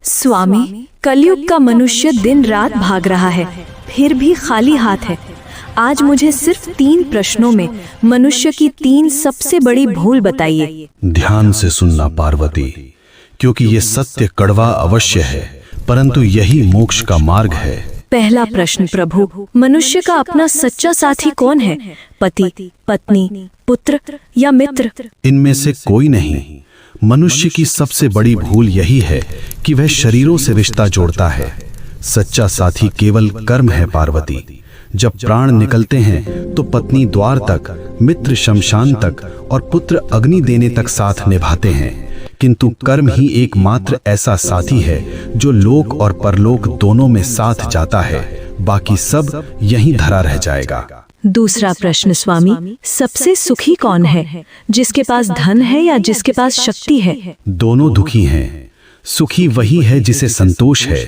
स्वामी, कलयुग का मनुष्य दिन रात भाग रहा है, फिर भी खाली हाथ है। आज मुझे सिर्फ 3 प्रश्नों में मनुष्य की 3 सबसे बड़ी भूल बताइए। ध्यान से सुनना पार्वती, क्योंकि ये सत्य कड़वा अवश्य है, परंतु यही मोक्ष का मार्ग है। पहला प्रश्न प्रभु, मनुष्य का अपना सच्चा साथी कौन है? पति, पत्नी, पुत्र या मित्र? इनमें से कोई नहीं। मनुष्य की सबसे बड़ी भूल यही है कि वह शरीरों से रिश्ता जोड़ता है। सच्चा साथी केवल कर्म है पार्वती। जब प्राण निकलते हैं तो पत्नी द्वार तक, मित्र शमशान तक और पुत्र अग्नि देने तक साथ निभाते हैं, किंतु कर्म ही एकमात्र ऐसा साथी है जो लोक और परलोक दोनों में साथ जाता है। बाकी सब यहीं धरा रह जाएगा। दूसरा प्रश्न स्वामी, सबसे सुखी कौन है? जिसके पास धन है या जिसके पास शक्ति है? दोनों दुखी हैं। सुखी वही है जिसे संतोष है।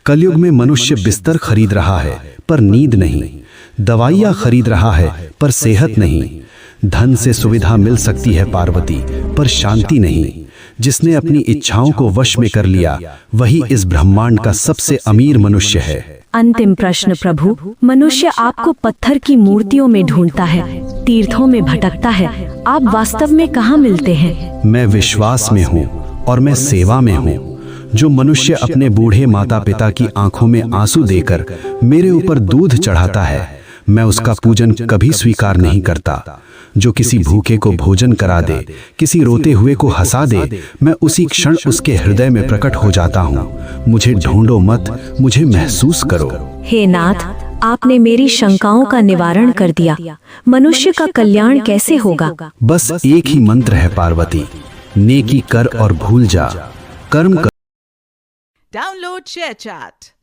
कलयुग में मनुष्य बिस्तर खरीद रहा है पर नींद नहीं, दवाइयाँ खरीद रहा है पर सेहत नहीं। धन से सुविधा मिल सकती है पार्वती, पर शांति नहीं। जिसने अपनी इच्छाओं को वश में कर लिया वही इस ब्रह्मांड का सबसे अमीर मनुष्य है। अंतिम प्रश्न प्रभु, मनुष्य आपको पत्थर की मूर्तियों में ढूंढता है, तीर्थों में भटकता है, आप वास्तव में कहाँ मिलते हैं? मैं विश्वास में हूँ और मैं सेवा में हूँ। जो मनुष्य अपने बूढ़े माता पिता की आंखों में आंसू देकर मेरे ऊपर दूध चढ़ाता है, मैं उसका पूजन कभी स्वीकार नहीं करता। जो किसी भूखे को भोजन करा दे, किसी रोते हुए को हंसा दे, मैं उसी क्षण उसके हृदय में प्रकट हो जाता हूँ। मुझे ढूंढो मत, मुझे महसूस करो। हे नाथ, आपने मेरी शंकाओं का निवारण कर दिया। मनुष्य का कल्याण कैसे होगा? बस एक ही मंत्र है पार्वती, नेकी कर और भूल जा, कर्म कर। Download ShareChat.